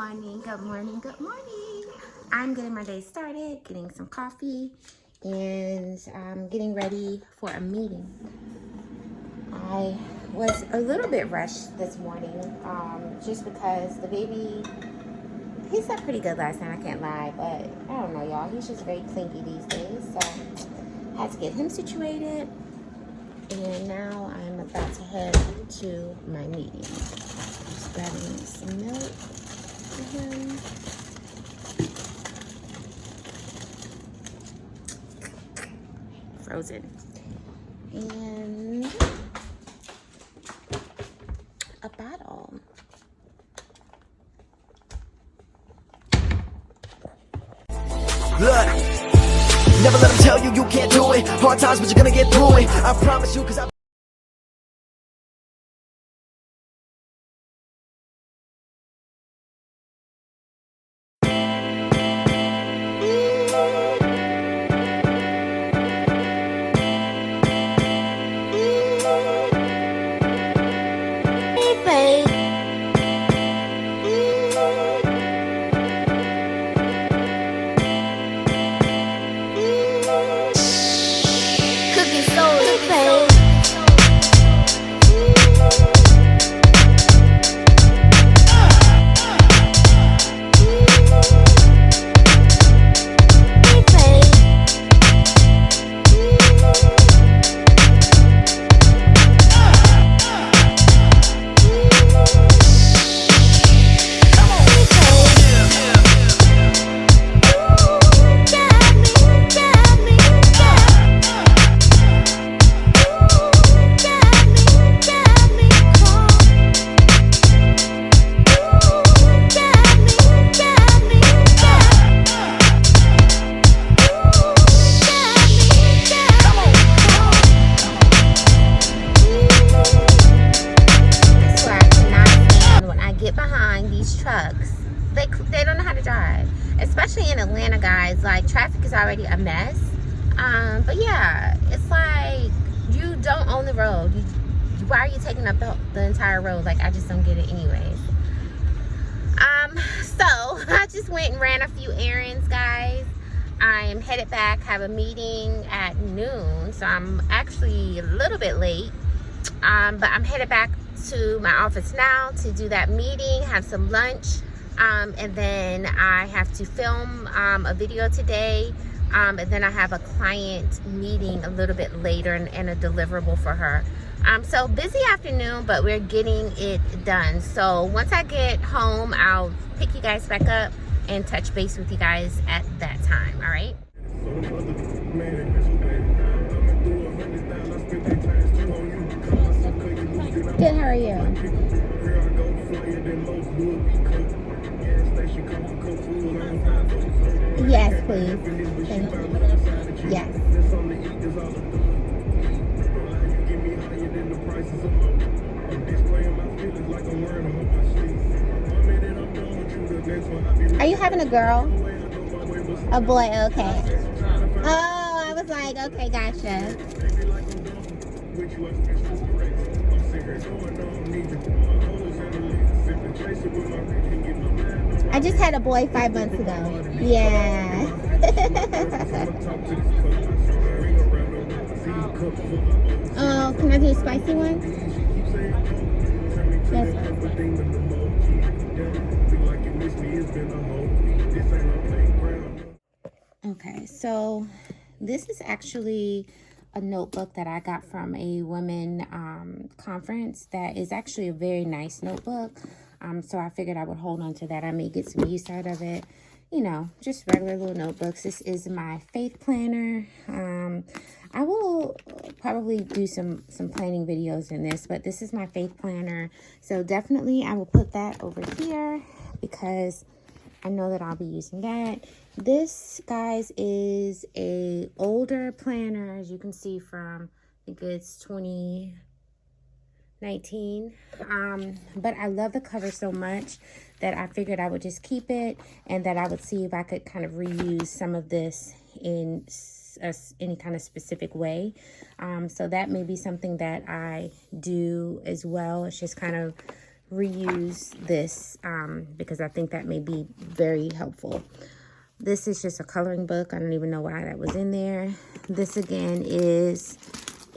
morning, good morning, good morning. I'm getting my day started, getting some coffee, and getting ready for a meeting. I was a little bit rushed this morning, just because the baby, he slept pretty good last night, I can't lie, but I don't know, y'all. He's just very clingy these days, so I had to get him situated, and now I'm about to head to my meeting. Just grabbing some milk for him. Frozen. And a bottle. Look, never let them tell you you can't do it. Hard times, but you're gonna get through it. I promise you, cause I They don't know how to drive, especially in Atlanta, guys. Like, traffic is already a mess, but yeah, it's like you don't own the road. Why are you taking up the entire road? Like, I just don't get it anyways. So I just went and ran a few errands, guys. I am headed back, have a meeting at noon, so I'm actually a little bit late, but I'm headed back to my office now to do that meeting, have some lunch. And then I have to film a video today, and then I have a client meeting a little bit later and a deliverable for her. So busy afternoon, but we're getting it done. So once I get home, I'll pick you guys back up and touch base with you guys at that time. All right? Good, how are you? Yes, please. Thank you. Yes. Are you having a girl? A boy, okay. Oh, I was like, okay, gotcha. I just had a boy 5 months ago. Yeah. Oh, can I do a spicy one? Yes. Okay, so this is actually a notebook that I got from a women conference that is actually a very nice notebook. So I figured I would hold on to that. I may get some use out of it. You know, just regular little notebooks. This is my faith planner. I will probably do some planning videos in this, but this is my faith planner. So definitely I will put that over here because I know that I'll be using that. This, guys, is a older planner, as you can see from, I think it's 2019. But I love the cover so much that I figured I would just keep it and that I would see if I could kind of reuse some of this in any kind of specific way. So that may be something that I do as well. It's just kind of reuse this because I think that may be very helpful. This is just a coloring book. I don't even know why that was in there. This again is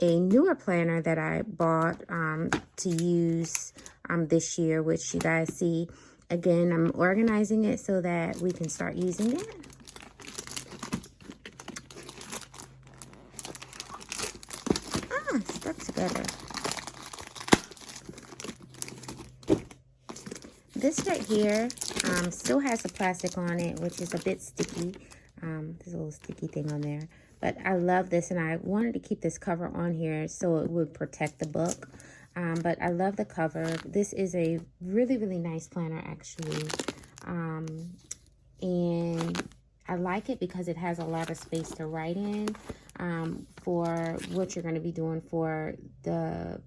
a newer planner that I bought to use this year, which you guys see. Again, I'm organizing it so that we can start using it. Stuck together. This right here still has the plastic on it, which is a bit sticky. There's a little sticky thing on there. But I love this, and I wanted to keep this cover on here so it would protect the book. But I love the cover. This is a really, really nice planner, actually. And I like it because it has a lot of space to write in for what you're going to be doing for the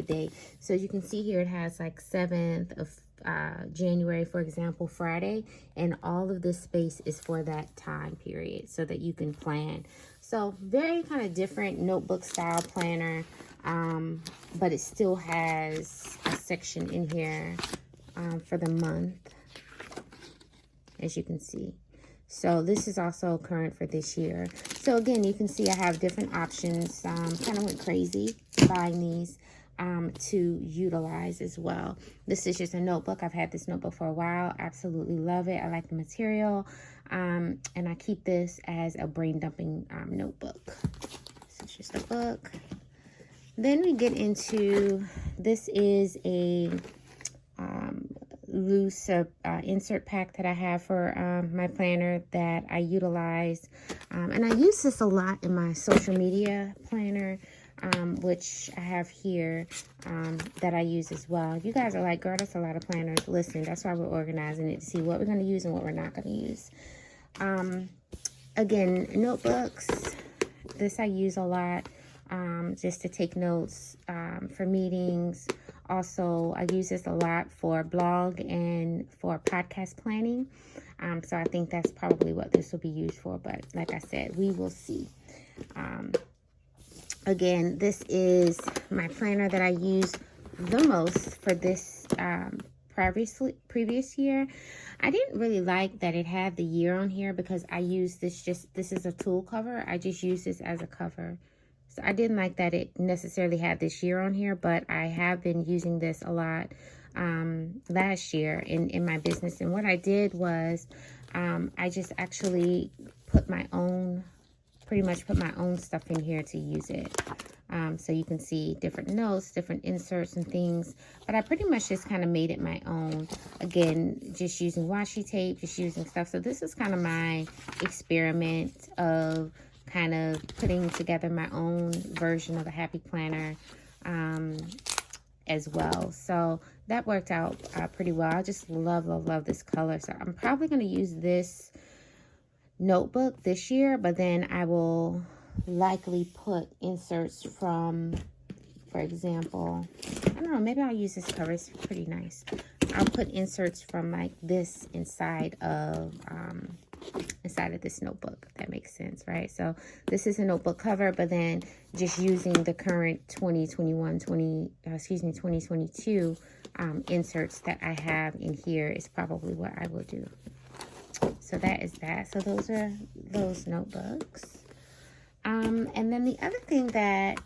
day. So you can see here it has like 7th of January, for example, Friday, and all of this space is for that time period so that you can plan. So very kind of different notebook style planner, but it still has a section in here for the month, as you can see. So this is also current for this year. So again, you can see I have different options. Kind of went crazy buying these to utilize as well. This is just a notebook. I've had this notebook for a while. Absolutely love it. I like the material. And I keep this as a brain dumping notebook. So it's just a book. Then we get into, this is a loose insert pack that I have for my planner that I utilize. And I use this a lot in my social media planner, which I have here that I use as well. You guys are like, girl, that's a lot of planners. Listen, that's why we're organizing it to see what we're going to use and what we're not going to use. Again, notebooks. This I use a lot just to take notes for meetings. Also, I use this a lot for blog and for podcast planning. So I think that's probably what this will be used for. But like I said, we will see. Again, this is my planner that I use the most for this previous year. I didn't really like that it had the year on here because I use this this is a tool cover. I just use this as a cover. So I didn't like that it necessarily had this year on here, but I have been using this a lot last year in my business. And what I did was I just actually pretty much put my own stuff in here to use it. So you can see different notes, different inserts and things. But I pretty much just kind of made it my own. Again, just using washi tape, just using stuff. So this is kind of my experiment of kind of putting together my own version of a happy planner as well. So that worked out pretty well. I just love this color. So I'm probably going to use this notebook this year, but then I will likely put inserts from, for example, I don't know, maybe I'll use this cover. It's pretty nice. I'll put inserts from like this inside of this notebook, if that makes sense, right? So this is a notebook cover, but then just using the current 2022 inserts that I have in here is probably what I will do. So that is that. So those are those notebooks. And then the other thing that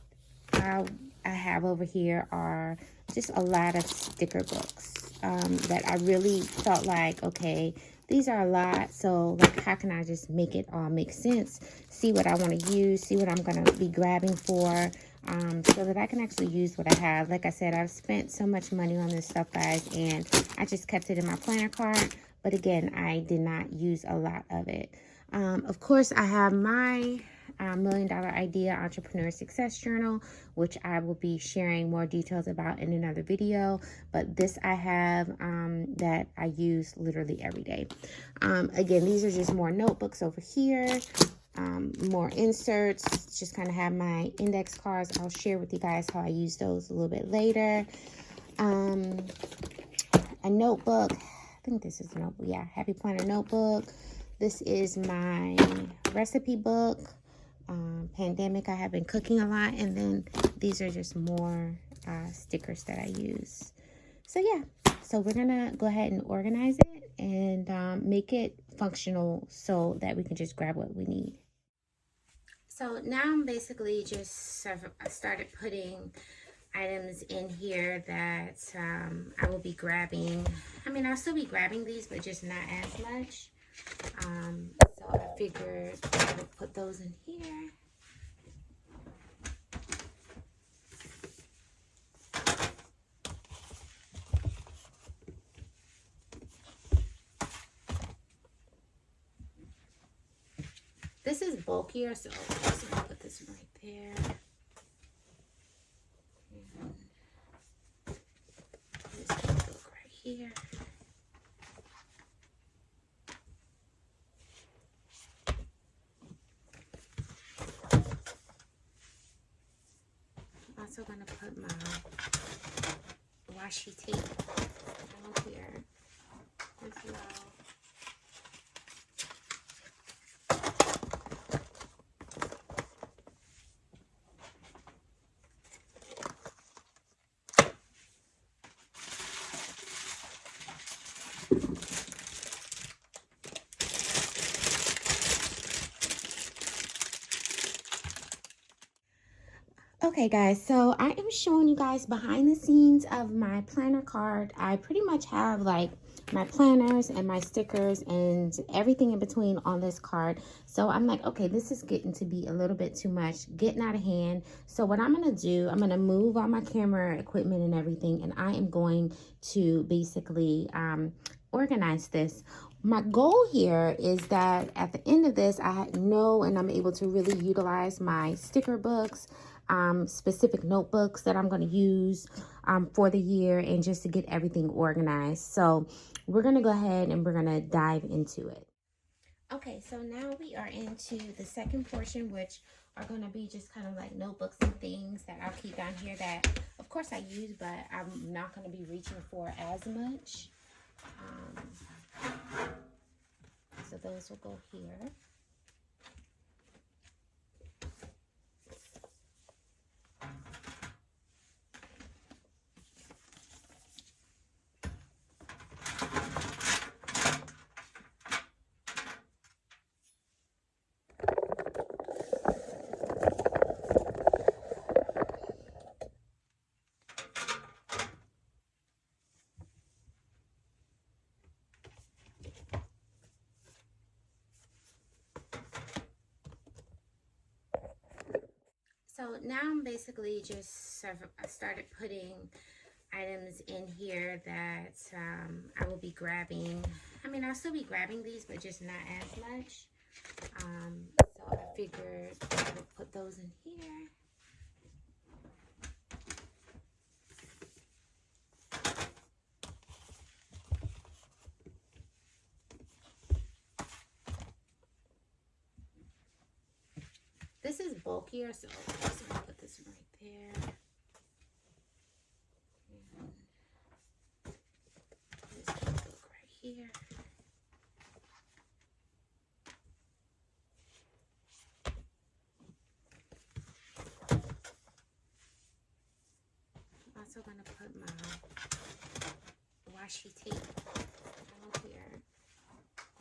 I have over here are just a lot of sticker books that I really felt like, okay, these are a lot. So like, how can I just make it all make sense? See what I want to use, see what I'm going to be grabbing for, so that I can actually use what I have. Like I said, I've spent so much money on this stuff, guys, and I just kept it in my planner card. But again, I did not use a lot of it. Of course, I have my $1 Million Idea Entrepreneur Success Journal, which I will be sharing more details about in another video. But this I have that I use literally every day. Again, these are just more notebooks over here. More inserts. Just kind of have my index cards. I'll share with you guys how I use those a little bit later. A notebook. I think this is a notebook. Yeah, Happy Planner notebook. This is my recipe book. Pandemic, I have been cooking a lot. And then these are just more stickers that I use. So yeah, so we're gonna go ahead and organize it and make it functional so that we can just grab what we need. So now I'm basically just started putting items in here that I will be grabbing. I mean, I'll still be grabbing these, but just not as much. So I figured I would put those in here. This is bulkier, so I'm just gonna put this right there. And this can go right here. I'm also gonna put my washi tape down here as well. Okay guys, so I am showing you guys behind the scenes of my planner card. I pretty much have like my planners and my stickers and everything in between on this card. So I'm like, okay, this is getting to be a little bit too much, getting out of hand. So what I'm going to do, I'm going to move all my camera equipment and everything, and I am going to basically organize this. My goal here is that at the end of this, I know and I'm able to really utilize my sticker books, specific notebooks that I'm going to use for the year, and just to get everything organized. So we're going to go ahead and we're going to dive into it. Okay, so now we are into the second portion, which are going to be just kind of like notebooks and things that I'll keep down here that of course I use, but I'm not going to be reaching for as much. So those will go here. So now I'm basically just started putting items in here that I will be grabbing. I mean, I'll still be grabbing these, but just not as much. So I figured I would put those in here. This is bulkier, so I'm just gonna put this right there. And this can go right here. I'm also gonna put my washi tape down here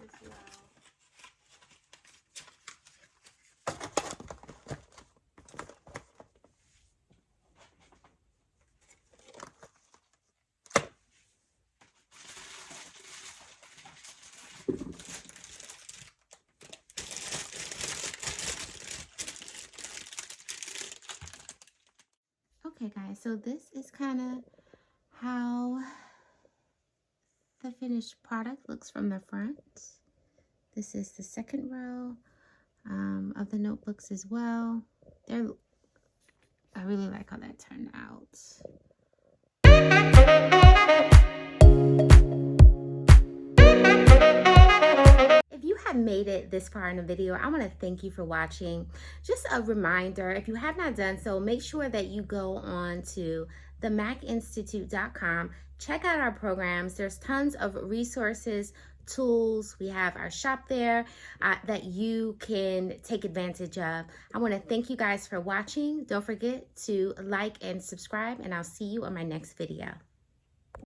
as well. Okay guys, so this is kind of how the finished product looks from the front. This is the second row of the notebooks as well. I really like how that turned out. If you have made it this far in the video, I want to thank you for watching. Just a reminder, if you have not done so, make sure that you go on to themacinstitute.com. Check out our programs. There's tons of resources, tools. We have our shop there that you can take advantage of. I want to thank you guys for watching. Don't forget to like and subscribe, and I'll see you on my next video.